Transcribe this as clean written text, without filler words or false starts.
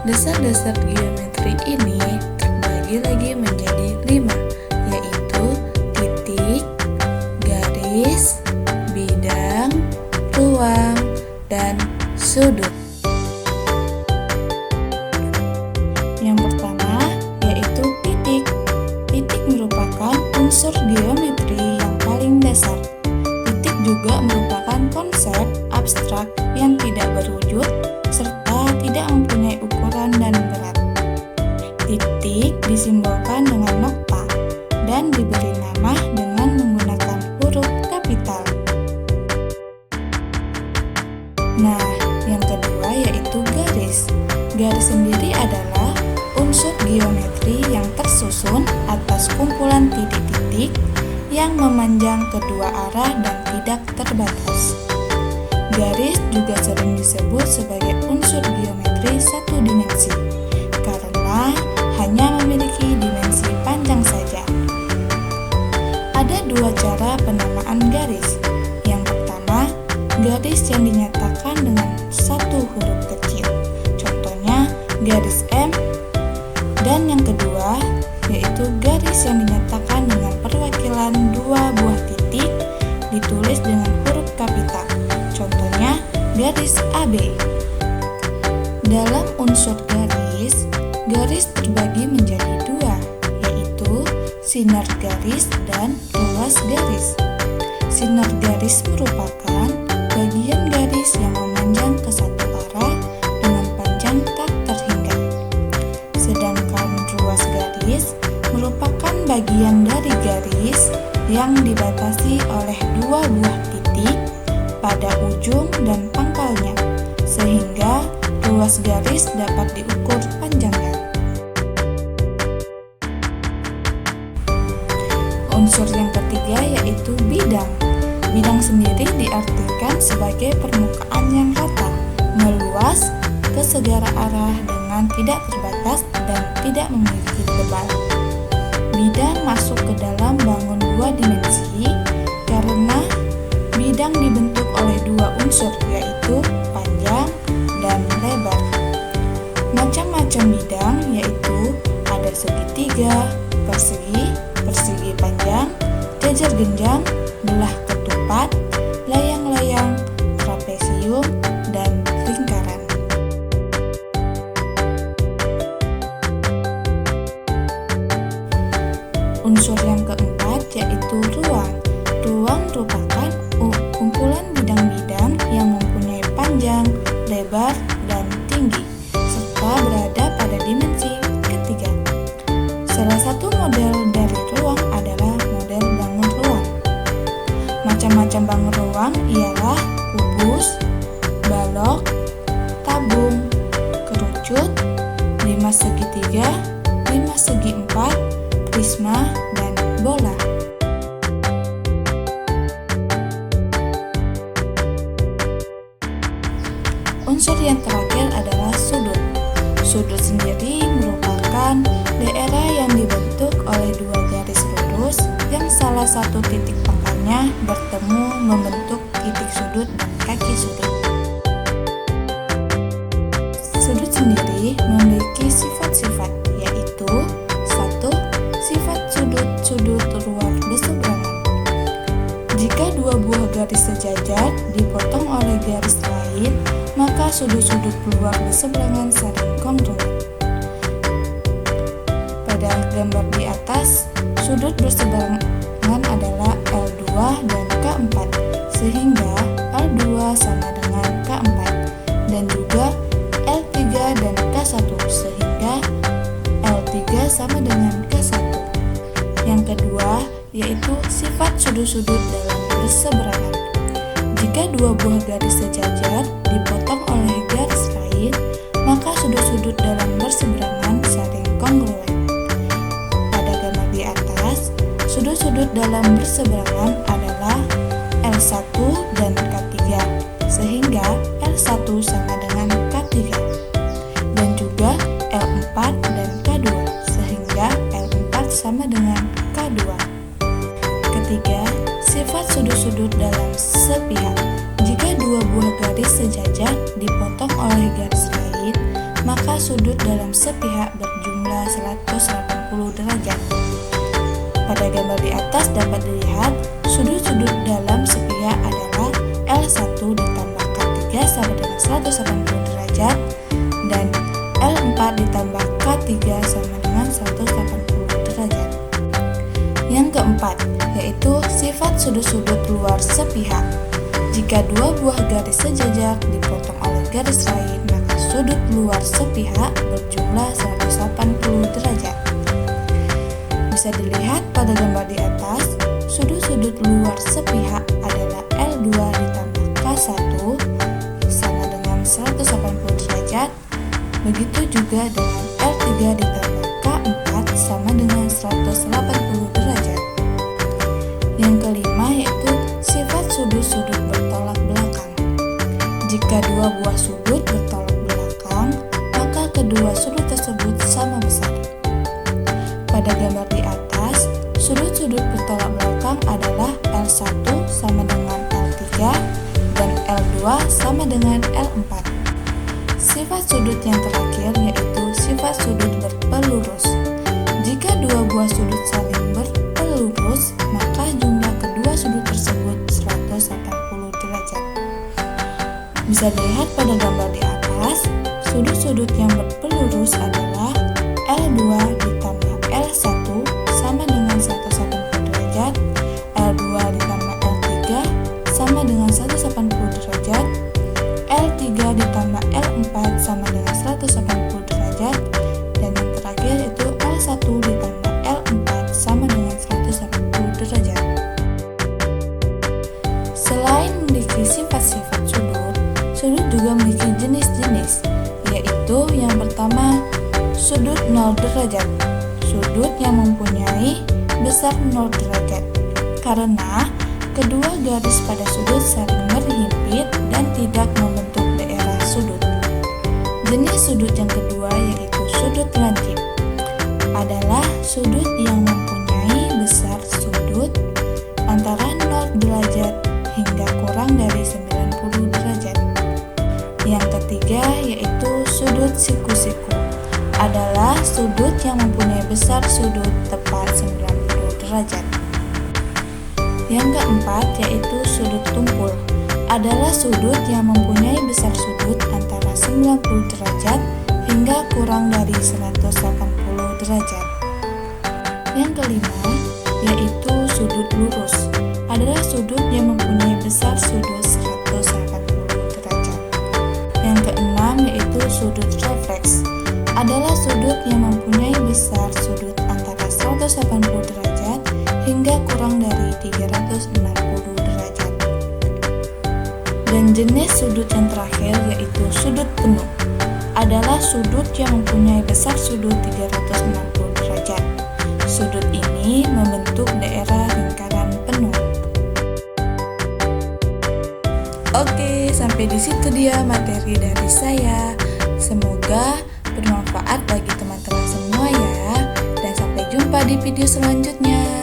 Dasar-dasar geometri ini terbagi lagi menjadi 5, yaitu titik, garis, bidang, ruang, dan sudut. Yang pertama yaitu titik. Titik merupakan unsur geometri yang paling dasar. Titik juga merupakan konsep abstrak yang tidak berwujud serta tidak mempunyai ukuran dan berat. Titik disimbolkan dengan nokta dan diberi nama dengan menggunakan huruf kapital. Nah, yang kedua yaitu garis. Garis sendiri adalah unsur geometri yang tersusun atas kumpulan titik-titik yang memanjang kedua arah dan tidak terbatas. Garis juga sering disebut sebagai unsur geometri satu dimensi karena hanya memiliki dimensi panjang saja. Ada dua cara penamaan garis. Yang pertama, garis yang dinyatakan dengan satu huruf kecil, contohnya garis M. Dan yang kedua, yaitu garis yang dinyatakan dengan perwakilan dua buah titik ditulis dengan huruf kapital, contohnya garis AB. Dalam unsur garis, garis terbagi menjadi dua, yaitu sinar garis dan ruas garis. Sinar garis merupakan bagian garis yang memanjang ke satu arah dengan panjang tak terhingga. Sedangkan ruas garis merupakan bagian dari garis yang dibatasi oleh dua buah titik pada ujung dan pangkalnya, sehingga ruas garis dapat diukur panjangnya. Unsur yang ketiga yaitu bidang. Bidang sendiri diartikan sebagai permukaan yang rata, meluas ke segala arah dengan tidak terbatas dan tidak memiliki tebal. Bidang masuk ke dalam bangun dua dimensi karena bidang dibentuk oleh dua unsur, yaitu panjang dan lebar. Macam-macam bidang yaitu ada segitiga, persegi, persegi panjang, jajar genjang, belah ketupat, layang-layang, trapesium, dan lingkaran. Unsur yang keempat yaitu ruang. Ruang merupakan kumpulan bidang-bidang yang mempunyai panjang, lebar, dan tinggi, serta berada pada dimensi ketiga. Salah satu model dari ruang adalah model bangun ruang. Macam-macam bangun ruang ialah kubus, balok, tabung, kerucut, 5 segitiga, 5 segi 4, prisma, dan bola. Unsur yang terakhir adalah sudut. Sudut sendiri merupakan daerah yang dibentuk oleh dua garis lurus yang salah satu titik pangkalnya bertemu membentuk titik sudut dan kaki sudut. Sudut sendiri memiliki sifat-sifat, yaitu 1. Sifat sudut-sudut luar berseberangan. Jika dua buah garis sejajar dipotong oleh garis lain, maka sudut-sudut luar berseberangan saling kongruen. Pada gambar di atas, sudut berseberangan adalah L2 dan K4, sehingga L2 sama dengan K4, dan juga L3 dan K1, sehingga L3 sama dengan K1. Yang kedua, yaitu sifat sudut-sudut dalam berseberangan. Jika dua buah garis sejajar dipotong oleh garis lain, maka sudut-sudut dalam berseberangan saling kongruen. Pada gambar di atas, sudut-sudut dalam berseberangan adalah L1 dan K3, sehingga L1 sama dengan K3, dan juga L4 dan K2, sehingga L4 sama dengan K2. Ketiga, sifat sudut-sudut dalam sepihak. Jika dua buah garis sejajar dipotong oleh garis lain, maka sudut dalam sepihak berjumlah 180 derajat. Pada gambar di atas dapat dilihat sudut-sudut dalam sepihak adalah L1 ditambah K3 sama dengan 180 derajat dan L4 ditambah K3 sama dengan 180 derajat. Yang keempat, yaitu sifat sudut-sudut luar sepihak. Jika dua buah garis sejajar dipotong oleh garis lain, maka sudut luar sepihak berjumlah 180 derajat. Bisa dilihat pada gambar di atas, sudut-sudut luar sepihak adalah L2 ditambah K1 sama dengan 180 derajat. Begitu juga dengan L3 ditambah K4 sama dengan 180 derajat. Yang kelima yaitu sifat sudut-sudut bertolak belakang. Jika dua buah sudut bertolak belakang, maka kedua sudut tersebut sama besar. Pada gambar di atas, sudut-sudut bertolak belakang adalah L1 sama dengan L3 dan L2 sama dengan L4. Sifat sudut yang terakhir yaitu sifat sudut berpelurus. Jika dua buah sudut saling berpelurus, maka jumlah kedua sudut tersebut 180 derajat. Bisa dilihat pada gambar di atas, sudut-sudut yang berpelurus adalah L2 ditambah L1 sama dengan 180 derajat, L2 ditambah L3 sama dengan 180 derajat, L3 ditambah L4 sama dengan 180 derajat, dan yang terakhir itu L1 ditambah L4 sama dengan 180 derajat. Selain memiliki sifat-sifat sudut, sudut juga memiliki jenis-jenis, yaitu yang pertama, sudut 0 derajat. Sudut yang mempunyai besar 0 derajat, karena kedua garis pada sudut saling berhimpit dan tidak membentuk daerah sudut. Jenis sudut yang kedua yaitu sudut lancip, adalah sudut yang mempunyai besar sudut antara 0 derajat hingga kurang dari 90 derajat. Yang ketiga yaitu sudut siku-siku, adalah sudut yang mempunyai besar sudut tepat 90 derajat. Yang keempat yaitu sudut tumpul, adalah sudut yang mempunyai besar sudut antara 90 derajat hingga kurang dari 180 derajat. Yang kelima yaitu sudut lurus, adalah sudut yang mempunyai besar sudut 180 derajat. Yang keenam yaitu sudut refleks, adalah sudut yang mempunyai besar sudut antara 180 derajat hingga kurang dari 360 derajat. Dan jenis sudut yang terakhir yaitu sudut penuh, adalah sudut yang mempunyai besar sudut 360 derajat. Sudut ini membentuk daerah lingkaran penuh. Oke, sampai di situ dia materi dari saya. Semoga bermanfaat bagi teman-teman semua ya. Dan sampai jumpa di video selanjutnya.